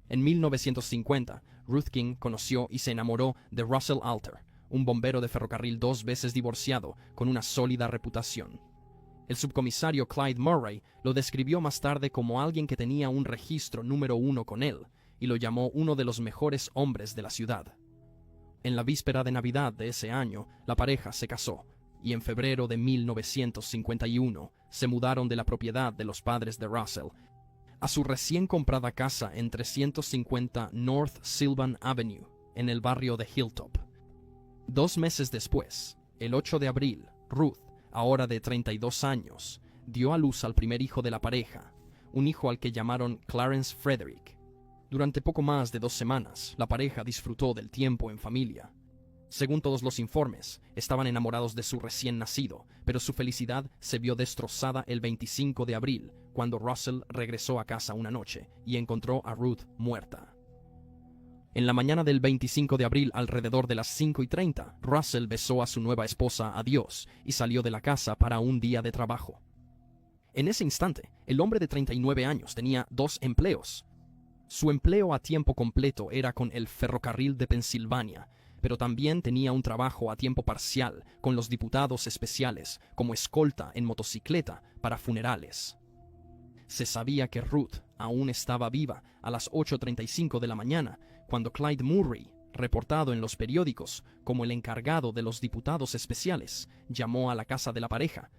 En 1950, Ruth King conoció y se enamoró de Russell Alter, un bombero de ferrocarril 2 veces divorciado con una sólida reputación. El subcomisario Clyde Murray lo describió más tarde como alguien que tenía un registro número 1 con él y lo llamó uno de los mejores hombres de la ciudad. En la víspera de Navidad de ese año, la pareja se casó y en febrero de 1951 se mudaron de la propiedad de los padres de Russell a su recién comprada casa en 350 North Sylvan Avenue, en el barrio de Hilltop. 2 meses después, el 8 de abril, Ruth, ahora de 32 años, dio a luz al primer hijo de la pareja, un hijo al que llamaron Clarence Frederick. Durante poco más de 2 semanas, la pareja disfrutó del tiempo en familia. Según todos los informes, estaban enamorados de su recién nacido, pero su felicidad se vio destrozada el 25 de abril, cuando Russell regresó a casa una noche y encontró a Ruth muerta. En la mañana del 25 de abril, alrededor de las 5:30, Russell besó a su nueva esposa adiós y salió de la casa para un día de trabajo. En ese instante, el hombre de 39 años tenía 2 empleos. Su empleo a tiempo completo era con el Ferrocarril de Pensilvania, pero también tenía un trabajo a tiempo parcial con los diputados especiales como escolta en motocicleta para funerales. Se sabía que Ruth aún estaba viva a las 8:35 de la mañana, cuando Clyde Murray, reportado en los periódicos como el encargado de los diputados especiales, llamó a la casa de la pareja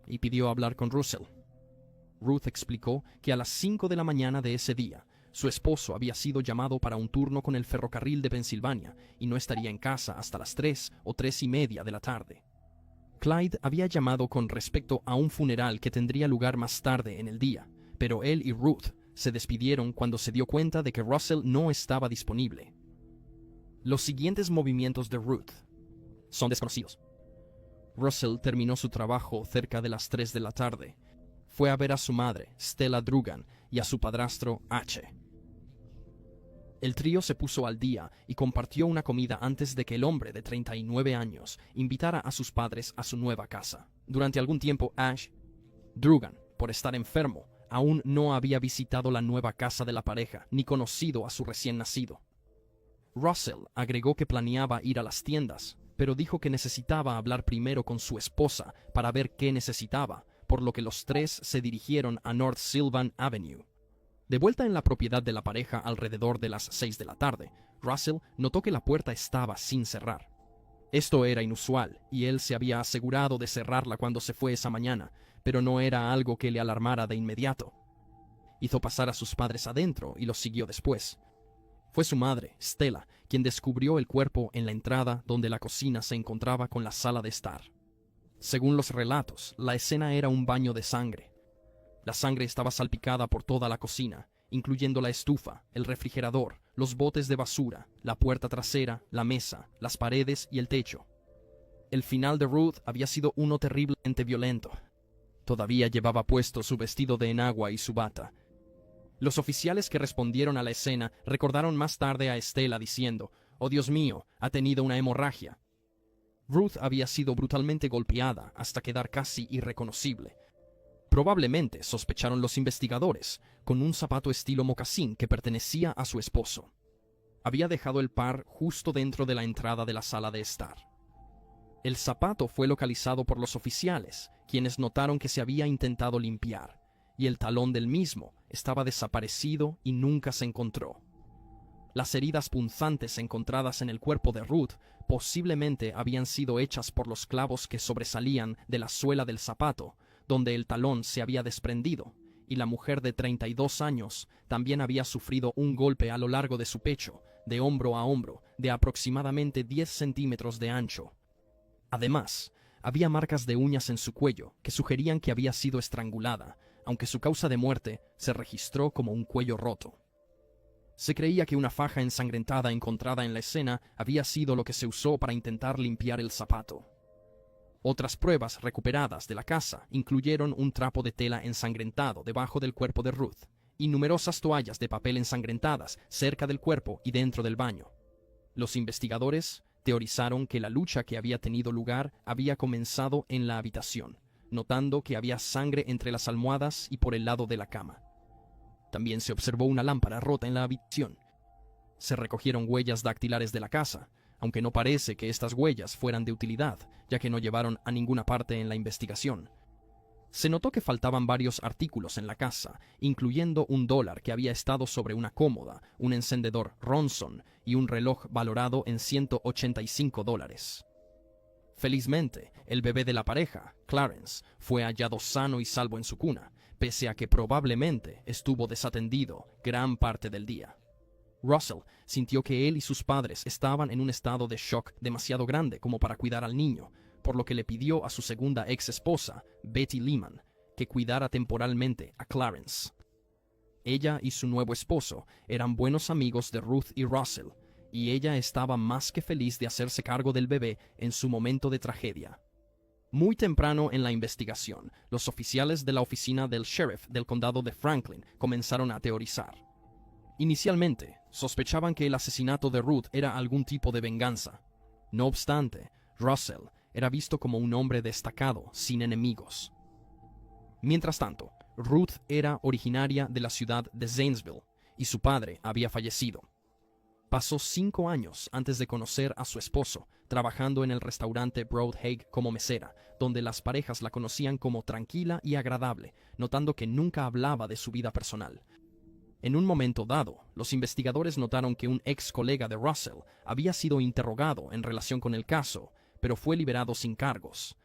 y pidió hablar con Russell. Ruth explicó que a las 5 de la mañana de ese día, su esposo había sido llamado para un turno con el Ferrocarril de Pensilvania y no estaría en casa hasta las 3 o 3:30 de la tarde. Clyde había llamado con respecto a un funeral que tendría lugar más tarde en el día, pero él y Ruth se despidieron cuando se dio cuenta de que Russell no estaba disponible. Los siguientes movimientos de Ruth son desconocidos. Russell terminó su trabajo cerca de las 3 de la tarde. Fue a ver a su madre, Stella Drugan, y a su padrastro, H. El trío se puso al día y compartió una comida antes de que el hombre de 39 años invitara a sus padres a su nueva casa. Durante algún tiempo, Ash Drugan, por estar enfermo, aún no había visitado la nueva casa de la pareja ni conocido a su recién nacido. Russell agregó que planeaba ir a las tiendas, pero dijo que necesitaba hablar primero con su esposa para ver qué necesitaba, por lo que los 3 se dirigieron a North Sylvan Avenue. De vuelta en la propiedad de la pareja alrededor de las 6 de la tarde, Russell notó que la puerta estaba sin cerrar. Esto era inusual, y él se había asegurado de cerrarla cuando se fue esa mañana, pero no era algo que le alarmara de inmediato. Hizo pasar a sus padres adentro y los siguió después. Fue su madre, Stella, quien descubrió el cuerpo en la entrada donde la cocina se encontraba con la sala de estar. Según los relatos, la escena era un baño de sangre. La sangre estaba salpicada por toda la cocina, incluyendo la estufa, el refrigerador, los botes de basura, la puerta trasera, la mesa, las paredes y el techo. El final de Ruth había sido uno terriblemente violento. Todavía llevaba puesto su vestido de enagua y su bata. Los oficiales que respondieron a la escena recordaron más tarde a Stella diciendo: «Oh Dios mío, ha tenido una hemorragia». Ruth había sido brutalmente golpeada hasta quedar casi irreconocible. Probablemente, sospecharon los investigadores, con un zapato estilo mocasín que pertenecía a su esposo. Había dejado el par justo dentro de la entrada de la sala de estar. El zapato fue localizado por los oficiales, quienes notaron que se había intentado limpiar, y el talón del mismo estaba desaparecido y nunca se encontró. Las heridas punzantes encontradas en el cuerpo de Ruth posiblemente habían sido hechas por los clavos que sobresalían de la suela del zapato, donde el talón se había desprendido, y la mujer de 32 años también había sufrido un golpe a lo largo de su pecho, de hombro a hombro, de aproximadamente 10 centímetros de ancho. Además, había marcas de uñas en su cuello que sugerían que había sido estrangulada, aunque su causa de muerte se registró como un cuello roto. Se creía que una faja ensangrentada encontrada en la escena había sido lo que se usó para intentar limpiar el zapato. Otras pruebas recuperadas de la casa incluyeron un trapo de tela ensangrentado debajo del cuerpo de Ruth y numerosas toallas de papel ensangrentadas cerca del cuerpo y dentro del baño. Los investigadores teorizaron que la lucha que había tenido lugar había comenzado en la habitación, notando que había sangre entre las almohadas y por el lado de la cama. También se observó una lámpara rota en la habitación. Se recogieron huellas dactilares de la casa, aunque no parece que estas huellas fueran de utilidad, ya que no llevaron a ninguna parte en la investigación. Se notó que faltaban varios artículos en la casa, incluyendo $1 que había estado sobre una cómoda, un encendedor Ronson y un reloj valorado en $185. Felizmente, el bebé de la pareja, Clarence, fue hallado sano y salvo en su cuna, pese a que probablemente estuvo desatendido gran parte del día. Russell sintió que él y sus padres estaban en un estado de shock demasiado grande como para cuidar al niño, por lo que le pidió a su segunda ex esposa, Betty Lehman, que cuidara temporalmente a Clarence. Ella y su nuevo esposo eran buenos amigos de Ruth y Russell, y ella estaba más que feliz de hacerse cargo del bebé en su momento de tragedia. Muy temprano en la investigación, los oficiales de la oficina del sheriff del condado de Franklin comenzaron a teorizar. Inicialmente, sospechaban que el asesinato de Ruth era algún tipo de venganza. No obstante, Russell era visto como un hombre destacado, sin enemigos. Mientras tanto, Ruth era originaria de la ciudad de Zanesville y su padre había fallecido. Pasó 5 años antes de conocer a su esposo, trabajando en el restaurante Broad Hague como mesera, donde las parejas la conocían como tranquila y agradable, notando que nunca hablaba de su vida personal. En un momento dado, los investigadores notaron que un ex colega de Russell había sido interrogado en relación con el caso, pero fue liberado sin cargos.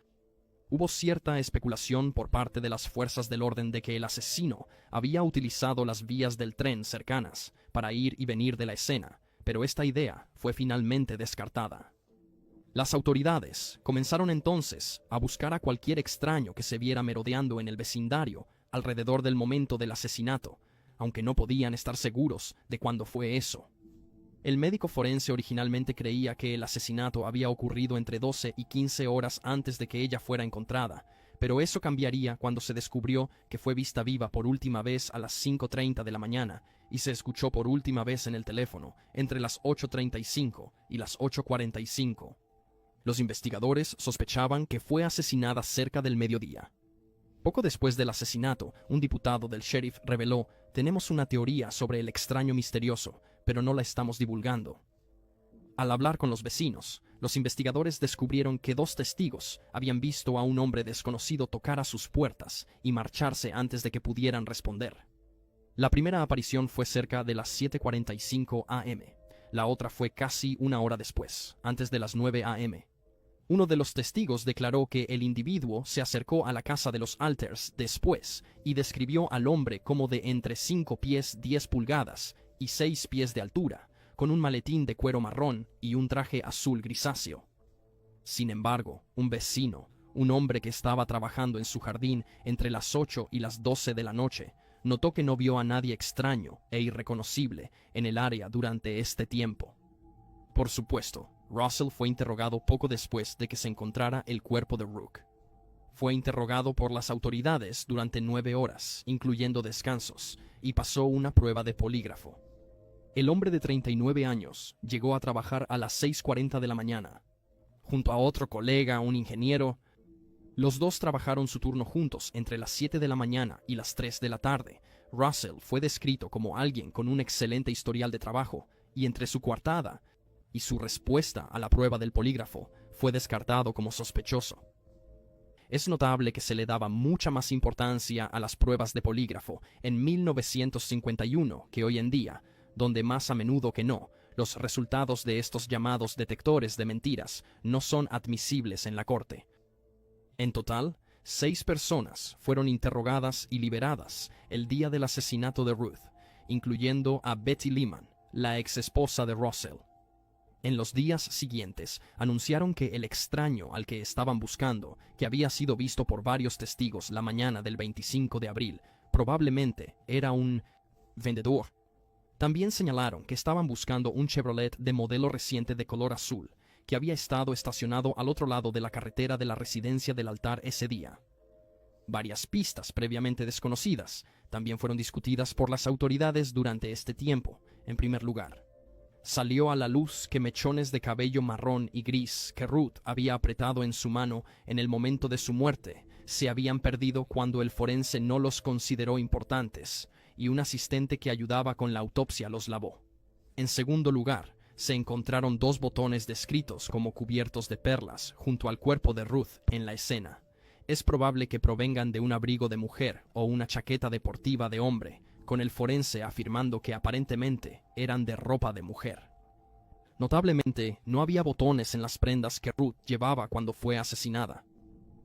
Hubo cierta especulación por parte de las fuerzas del orden de que el asesino había utilizado las vías del tren cercanas para ir y venir de la escena, pero esta idea fue finalmente descartada. Las autoridades comenzaron entonces a buscar a cualquier extraño que se viera merodeando en el vecindario alrededor del momento del asesinato, aunque no podían estar seguros de cuándo fue eso. El médico forense originalmente creía que el asesinato había ocurrido entre 12 y 15 horas antes de que ella fuera encontrada, pero eso cambiaría cuando se descubrió que fue vista viva por última vez a las 5:30 de la mañana y se escuchó por última vez en el teléfono entre las 8:35 y las 8:45. Los investigadores sospechaban que fue asesinada cerca del mediodía. Poco después del asesinato, un diputado del sheriff reveló: «Tenemos una teoría sobre el extraño misterioso, pero no la estamos divulgando». Al hablar con los vecinos, los investigadores descubrieron que 2 testigos habían visto a un hombre desconocido tocar a sus puertas y marcharse antes de que pudieran responder. La primera aparición fue cerca de las 7:45 a.m. La otra fue casi una hora después, antes de las 9 a.m. Uno de los testigos declaró que el individuo se acercó a la casa de los Alters después y describió al hombre como de entre 5 pies 10 pulgadas y 6 pies de altura, con un maletín de cuero marrón y un traje azul grisáceo. Sin embargo, un vecino, un hombre que estaba trabajando en su jardín entre las 8 y las 12 de la noche, notó que no vio a nadie extraño e irreconocible en el área durante este tiempo. Por supuesto, Russell fue interrogado poco después de que se encontrara el cuerpo de Rook. Fue interrogado por las autoridades durante 9 horas, incluyendo descansos, y pasó una prueba de polígrafo. El hombre de 39 años llegó a trabajar a las 6:40 de la mañana. Junto a otro colega, un ingeniero, los dos trabajaron su turno juntos entre las 7 de la mañana y las 3 de la tarde. Russell fue descrito como alguien con un excelente historial de trabajo, y entre su coartada y su respuesta a la prueba del polígrafo fue descartado como sospechoso. Es notable que se le daba mucha más importancia a las pruebas de polígrafo en 1951 que hoy en día, donde más a menudo que no, los resultados de estos llamados detectores de mentiras no son admisibles en la corte. En total, 6 personas fueron interrogadas y liberadas el día del asesinato de Ruth, incluyendo a Betty Lehman, la ex esposa de Russell. En los días siguientes, anunciaron que el extraño al que estaban buscando, que había sido visto por varios testigos la mañana del 25 de abril, probablemente era un vendedor. También señalaron que estaban buscando un Chevrolet de modelo reciente de color azul, que había estado estacionado al otro lado de la carretera de la residencia del altar ese día. Varias pistas previamente desconocidas también fueron discutidas por las autoridades durante este tiempo. En primer lugar, salió a la luz que mechones de cabello marrón y gris que Ruth había apretado en su mano en el momento de su muerte se habían perdido cuando el forense no los consideró importantes, y un asistente que ayudaba con la autopsia los lavó. En segundo lugar, se encontraron 2 botones descritos como cubiertos de perlas junto al cuerpo de Ruth en la escena. Es probable que provengan de un abrigo de mujer o una chaqueta deportiva de hombre, con el forense afirmando que aparentemente eran de ropa de mujer. Notablemente, no había botones en las prendas que Ruth llevaba cuando fue asesinada.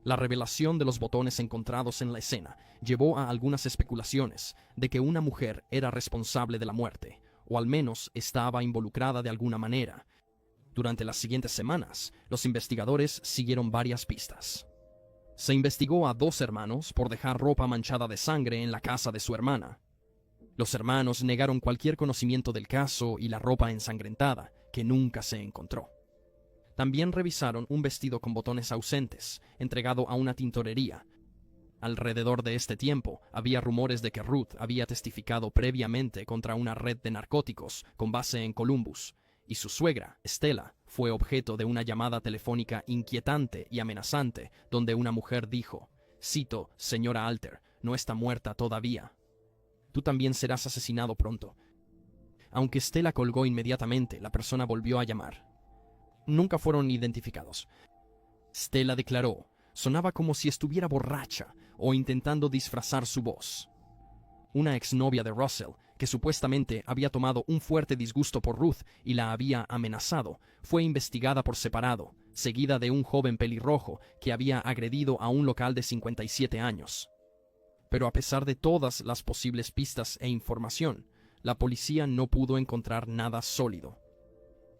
La revelación de los botones encontrados en la escena llevó a algunas especulaciones de que una mujer era responsable de la muerte, o al menos estaba involucrada de alguna manera. Durante las siguientes semanas, los investigadores siguieron varias pistas. Se investigó a 2 hermanos por dejar ropa manchada de sangre en la casa de su hermana. Los hermanos negaron cualquier conocimiento del caso y la ropa ensangrentada, que nunca se encontró. También revisaron un vestido con botones ausentes, entregado a una tintorería. Alrededor de este tiempo, había rumores de que Ruth había testificado previamente contra una red de narcóticos con base en Columbus, y su suegra, Stella, fue objeto de una llamada telefónica inquietante y amenazante, donde una mujer dijo, cito, «Señora Alter, no está muerta todavía. Tú también serás asesinado pronto». Aunque Stella colgó inmediatamente, la persona volvió a llamar. Nunca fueron identificados. Stella declaró, sonaba como si estuviera borracha o intentando disfrazar su voz. Una exnovia de Russell, que supuestamente había tomado un fuerte disgusto por Ruth y la había amenazado, fue investigada por separado, seguida de un joven pelirrojo que había agredido a un local de 57 años. Pero a pesar de todas las posibles pistas e información, la policía no pudo encontrar nada sólido.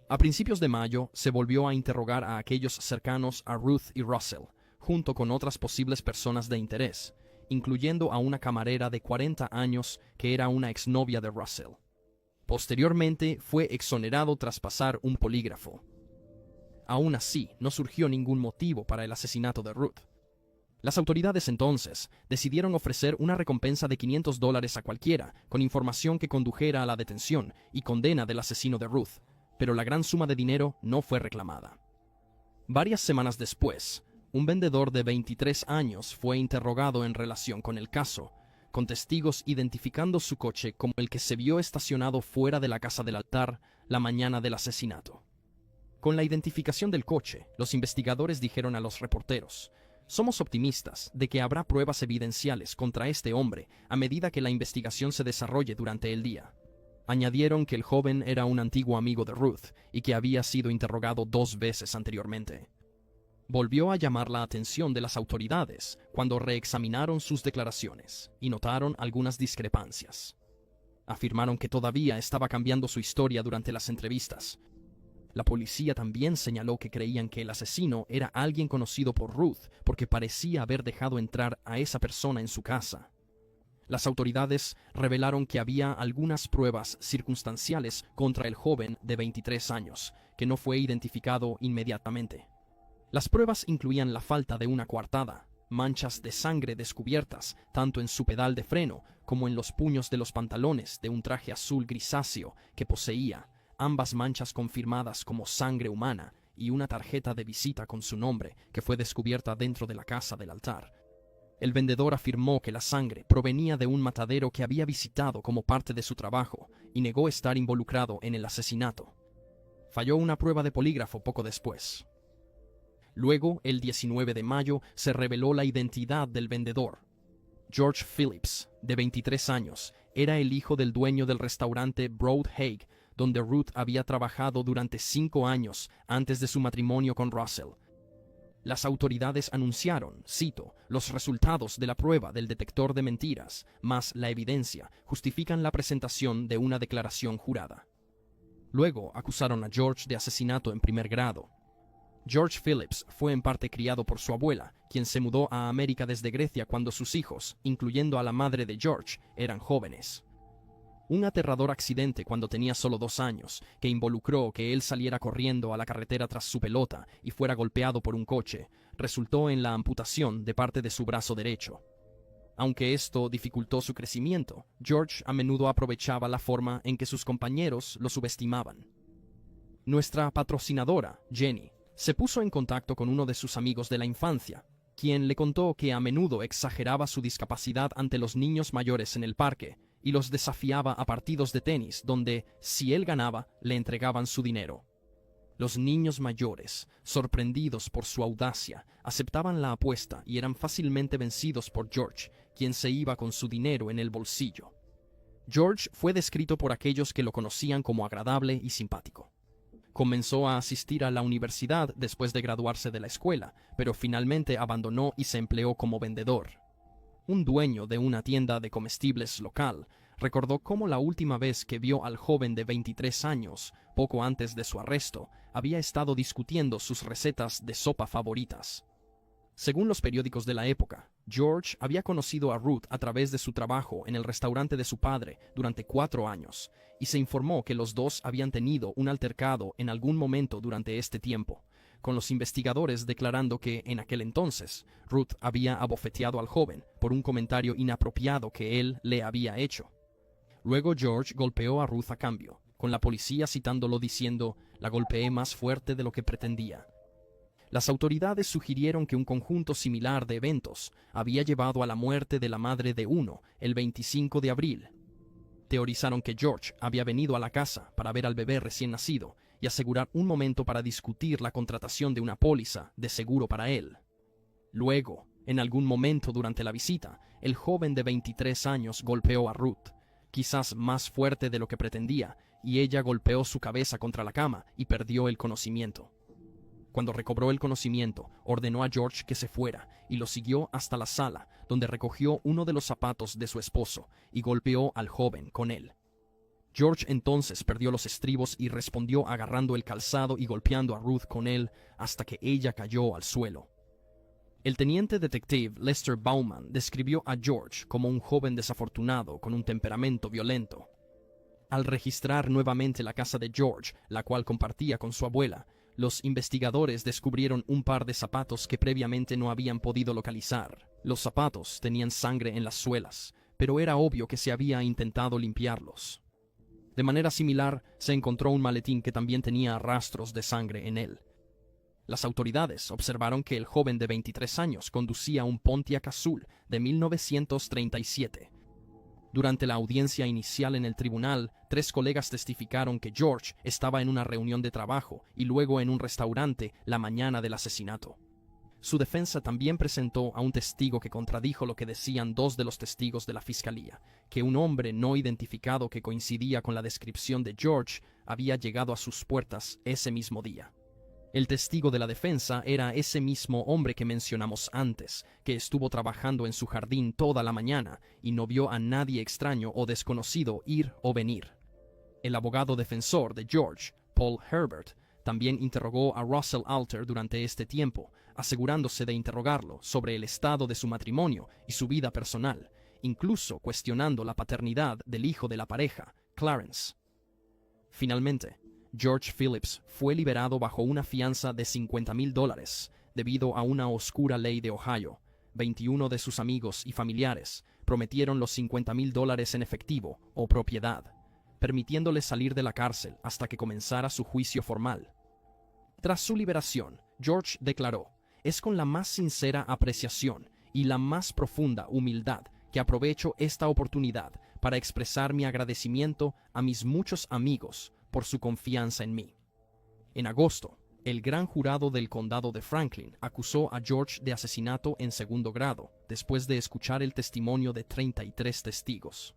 A principios de mayo se volvió a interrogar a aquellos cercanos a Ruth y Russell, junto con otras posibles personas de interés, incluyendo a una camarera de 40 años que era una exnovia de Russell. Posteriormente fue exonerado tras pasar un polígrafo. Aún así, no surgió ningún motivo para el asesinato de Ruth. Las autoridades entonces decidieron ofrecer una recompensa de $500 a cualquiera con información que condujera a la detención y condena del asesino de Ruth, pero la gran suma de dinero no fue reclamada. Varias semanas después, un vendedor de 23 años fue interrogado en relación con el caso, con testigos identificando su coche como el que se vio estacionado fuera de la casa del altar la mañana del asesinato. Con la identificación del coche, los investigadores dijeron a los reporteros, «Somos optimistas de que habrá pruebas evidenciales contra este hombre a medida que la investigación se desarrolle durante el día». Añadieron que el joven era un antiguo amigo de Ruth y que había sido interrogado 2 veces anteriormente. Volvió a llamar la atención de las autoridades cuando reexaminaron sus declaraciones y notaron algunas discrepancias. Afirmaron que todavía estaba cambiando su historia durante las entrevistas. La policía también señaló que creían que el asesino era alguien conocido por Ruth porque parecía haber dejado entrar a esa persona en su casa. Las autoridades revelaron que había algunas pruebas circunstanciales contra el joven de 23 años, que no fue identificado inmediatamente. Las pruebas incluían la falta de una coartada, manchas de sangre descubiertas tanto en su pedal de freno como en los puños de los pantalones de un traje azul grisáceo que poseía, ambas manchas confirmadas como sangre humana, y una tarjeta de visita con su nombre que fue descubierta dentro de la casa del altar. El vendedor afirmó que la sangre provenía de un matadero que había visitado como parte de su trabajo y negó estar involucrado en el asesinato. Falló una prueba de polígrafo poco después. Luego, el 19 de mayo, se reveló la identidad del vendedor. George Phillips, de 23 años, era el hijo del dueño del restaurante Broad Hague, donde Ruth había trabajado durante 5 años antes de su matrimonio con Russell. Las autoridades anunciaron, cito, «Los resultados de la prueba del detector de mentiras, más la evidencia, justifican la presentación de una declaración jurada». Luego acusaron a George de asesinato en primer grado. George Phillips fue en parte criado por su abuela, quien se mudó a América desde Grecia cuando sus hijos, incluyendo a la madre de George, eran jóvenes. Un aterrador accidente cuando tenía solo 2 años, que involucró que él saliera corriendo a la carretera tras su pelota y fuera golpeado por un coche, resultó en la amputación de parte de su brazo derecho. Aunque esto dificultó su crecimiento, George a menudo aprovechaba la forma en que sus compañeros lo subestimaban. Nuestra patrocinadora, Jenny, se puso en contacto con uno de sus amigos de la infancia, quien le contó que a menudo exageraba su discapacidad ante los niños mayores en el parque, y los desafiaba a partidos de tenis donde, si él ganaba, le entregaban su dinero. Los niños mayores, sorprendidos por su audacia, aceptaban la apuesta y eran fácilmente vencidos por George, quien se iba con su dinero en el bolsillo. George fue descrito por aquellos que lo conocían como agradable y simpático. Comenzó a asistir a la universidad después de graduarse de la escuela, pero finalmente abandonó y se empleó como vendedor. Un dueño de una tienda de comestibles local recordó cómo la última vez que vio al joven de 23 años, poco antes de su arresto, había estado discutiendo sus recetas de sopa favoritas. Según los periódicos de la época, George había conocido a Ruth a través de su trabajo en el restaurante de su padre durante 4 años, y se informó que los dos habían tenido un altercado en algún momento durante este tiempo, con los investigadores declarando que, en aquel entonces, Ruth había abofeteado al joven por un comentario inapropiado que él le había hecho. Luego George golpeó a Ruth a cambio, con la policía citándolo diciendo: «La golpeé más fuerte de lo que pretendía». Las autoridades sugirieron que un conjunto similar de eventos había llevado a la muerte de la madre de uno el 25 de abril. Teorizaron que George había venido a la casa para ver al bebé recién nacido y asegurar un momento para discutir la contratación de una póliza de seguro para él. Luego, en algún momento durante la visita, el joven de 23 años golpeó a Ruth, quizás más fuerte de lo que pretendía, y ella golpeó su cabeza contra la cama y perdió el conocimiento. Cuando recobró el conocimiento, ordenó a George que se fuera y lo siguió hasta la sala, donde recogió uno de los zapatos de su esposo y golpeó al joven con él. George entonces perdió los estribos y respondió agarrando el calzado y golpeando a Ruth con él hasta que ella cayó al suelo. El teniente detective Lester Bauman describió a George como un joven desafortunado con un temperamento violento. Al registrar nuevamente la casa de George, la cual compartía con su abuela, los investigadores descubrieron un par de zapatos que previamente no habían podido localizar. Los zapatos tenían sangre en las suelas, pero era obvio que se había intentado limpiarlos. De manera similar, se encontró un maletín que también tenía rastros de sangre en él. Las autoridades observaron que el joven de 23 años conducía un Pontiac azul de 1937. Durante la audiencia inicial en el tribunal, 3 colegas testificaron que George estaba en una reunión de trabajo y luego en un restaurante la mañana del asesinato. Su defensa también presentó a un testigo que contradijo lo que decían 2 de los testigos de la fiscalía, que un hombre no identificado que coincidía con la descripción de George había llegado a sus puertas ese mismo día. El testigo de la defensa era ese mismo hombre que mencionamos antes, que estuvo trabajando en su jardín toda la mañana y no vio a nadie extraño o desconocido ir o venir. El abogado defensor de George, Paul Herbert, también interrogó a Russell Alter durante este tiempo, asegurándose de interrogarlo sobre el estado de su matrimonio y su vida personal, incluso cuestionando la paternidad del hijo de la pareja, Clarence. Finalmente, George Phillips fue liberado bajo una fianza de $50,000 debido a una oscura ley de Ohio. 21 de sus amigos y familiares prometieron los $50,000 en efectivo o propiedad, permitiéndole salir de la cárcel hasta que comenzara su juicio formal. Tras su liberación, George declaró: «Es con la más sincera apreciación y la más profunda humildad que aprovecho esta oportunidad para expresar mi agradecimiento a mis muchos amigos por su confianza en mí». En agosto, el gran jurado del condado de Franklin acusó a George de asesinato en segundo grado, después de escuchar el testimonio de 33 testigos.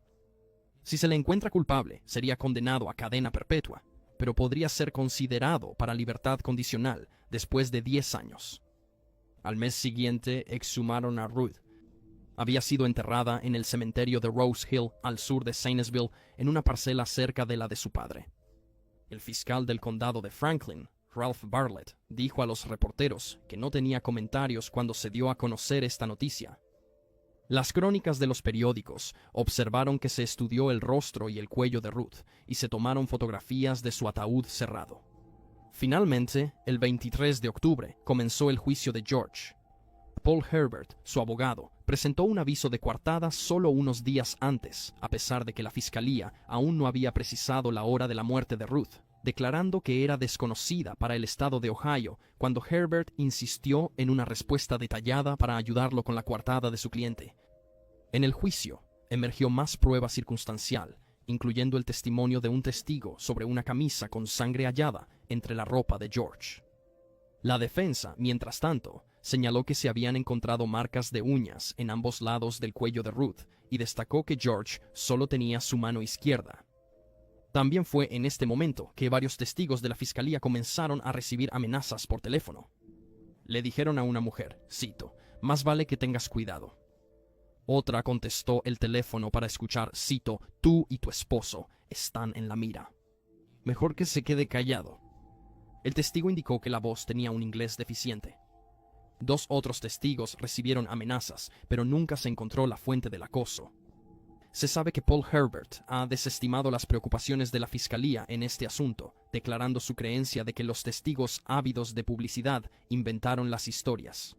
Si se le encuentra culpable, sería condenado a cadena perpetua, pero podría ser considerado para libertad condicional después de 10 años. Al mes siguiente, exhumaron a Ruth. Había sido enterrada en el cementerio de Rose Hill, al sur de Zanesville, en una parcela cerca de la de su padre. El fiscal del condado de Franklin, Ralph Bartlett, dijo a los reporteros que no tenía comentarios cuando se dio a conocer esta noticia. Las crónicas de los periódicos observaron que se estudió el rostro y el cuello de Ruth y se tomaron fotografías de su ataúd cerrado. Finalmente, el 23 de octubre, comenzó el juicio de George. Paul Herbert, su abogado, presentó un aviso de coartada solo unos días antes, a pesar de que la fiscalía aún no había precisado la hora de la muerte de Ruth, declarando que era desconocida para el estado de Ohio, cuando Herbert insistió en una respuesta detallada para ayudarlo con la coartada de su cliente. En el juicio, emergió más prueba circunstancial, incluyendo el testimonio de un testigo sobre una camisa con sangre hallada entre la ropa de George. La defensa, mientras tanto, señaló que se habían encontrado marcas de uñas en ambos lados del cuello de Ruth y destacó que George solo tenía su mano izquierda. También fue en este momento que varios testigos de la fiscalía comenzaron a recibir amenazas por teléfono. Le dijeron a una mujer, cito, «Más vale que tengas cuidado». Otra contestó el teléfono para escuchar, cito, «Tú y tu esposo están en la mira. Mejor que se quede callado». El testigo indicó que la voz tenía un inglés deficiente. 2 otros testigos recibieron amenazas, pero nunca se encontró la fuente del acoso. Se sabe que Paul Herbert ha desestimado las preocupaciones de la fiscalía en este asunto, declarando su creencia de que los testigos ávidos de publicidad inventaron las historias.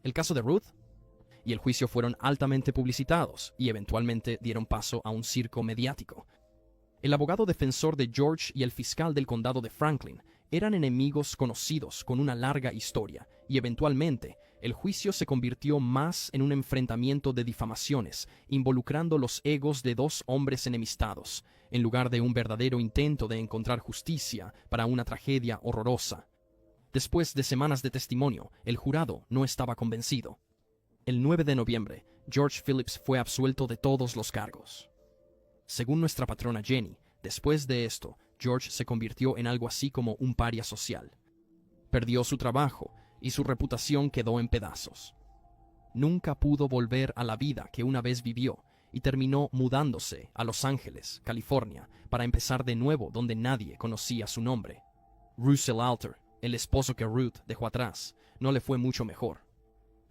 El caso de Ruth y el juicio fueron altamente publicitados y eventualmente dieron paso a un circo mediático. El abogado defensor de George y el fiscal del condado de Franklin eran enemigos conocidos con una larga historia, y eventualmente el juicio se convirtió más en un enfrentamiento de difamaciones, involucrando los egos de 2 hombres enemistados, en lugar de un verdadero intento de encontrar justicia para una tragedia horrorosa. Después de semanas de testimonio, el jurado no estaba convencido. El 9 de noviembre, George Phillips fue absuelto de todos los cargos. Según nuestra patrona Jenny, después de esto, George se convirtió en algo así como un paria social. Perdió su trabajo y su reputación quedó en pedazos. Nunca pudo volver a la vida que una vez vivió y terminó mudándose a Los Ángeles, California, para empezar de nuevo donde nadie conocía su nombre. Russell Alter, el esposo que Ruth dejó atrás, no le fue mucho mejor.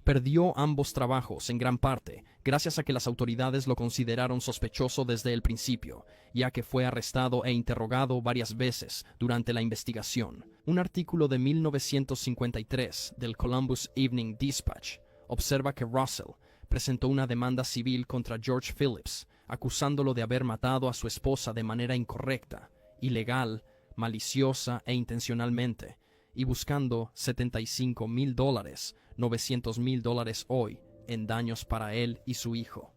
Perdió ambos trabajos en gran parte gracias a que las autoridades lo consideraron sospechoso desde el principio, ya que fue arrestado e interrogado varias veces durante la investigación. Un artículo de 1953 del Columbus Evening Dispatch observa que Russell presentó una demanda civil contra George Phillips, acusándolo de haber matado a su esposa de manera incorrecta, ilegal, maliciosa e intencionalmente, y buscando $75,000, $900,000 hoy, en daños para él y su hijo.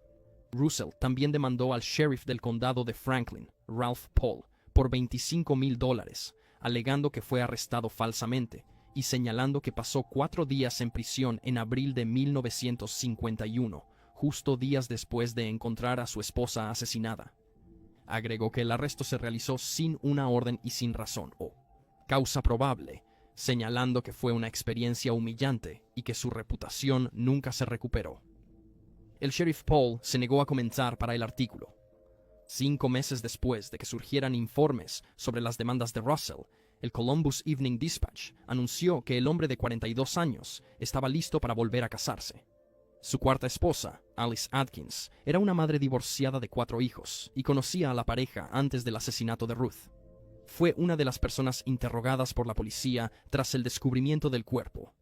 Russell también demandó al sheriff del condado de Franklin, Ralph Paul, por $25,000, alegando que fue arrestado falsamente y señalando que pasó 4 días en prisión en abril de 1951, justo días después de encontrar a su esposa asesinada. Agregó que el arresto se realizó sin una orden y sin razón o causa probable, señalando que fue una experiencia humillante y que su reputación nunca se recuperó. El sheriff Paul se negó a comentar para el artículo. 5 meses después de que surgieran informes sobre las demandas de Russell, el Columbus Evening Dispatch anunció que el hombre de 42 años estaba listo para volver a casarse. Su cuarta esposa, Alice Atkins, era una madre divorciada de 4 hijos y conocía a la pareja antes del asesinato de Ruth. Fue una de las personas interrogadas por la policía tras el descubrimiento del cuerpo.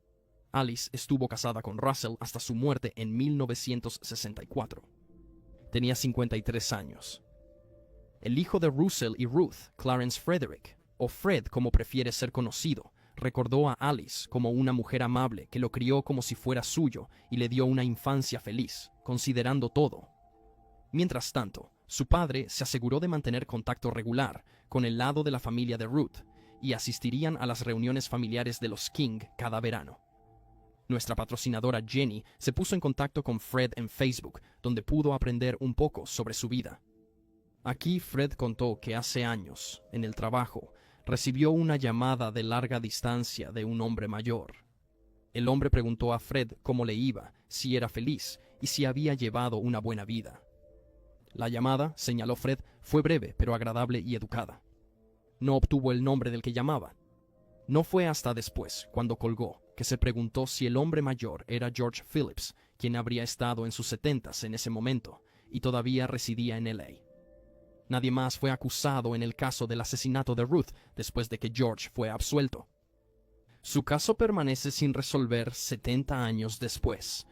Alice estuvo casada con Russell hasta su muerte en 1964. Tenía 53 años. El hijo de Russell y Ruth, Clarence Frederick, o Fred como prefiere ser conocido, recordó a Alice como una mujer amable que lo crió como si fuera suyo y le dio una infancia feliz, considerando todo. Mientras tanto, su padre se aseguró de mantener contacto regular con el lado de la familia de Ruth y asistirían a las reuniones familiares de los King cada verano. Nuestra patrocinadora Jenny se puso en contacto con Fred en Facebook, donde pudo aprender un poco sobre su vida. Aquí Fred contó que hace años, en el trabajo, recibió una llamada de larga distancia de un hombre mayor. El hombre preguntó a Fred cómo le iba, si era feliz y si había llevado una buena vida. La llamada, señaló Fred, fue breve pero agradable y educada. No obtuvo el nombre del que llamaba. No fue hasta después, cuando colgó, que se preguntó si el hombre mayor era George Phillips, quien habría estado en sus 70s en ese momento y todavía residía en LA. Nadie más fue acusado en el caso del asesinato de Ruth después de que George fue absuelto. Su caso permanece sin resolver 70 años después,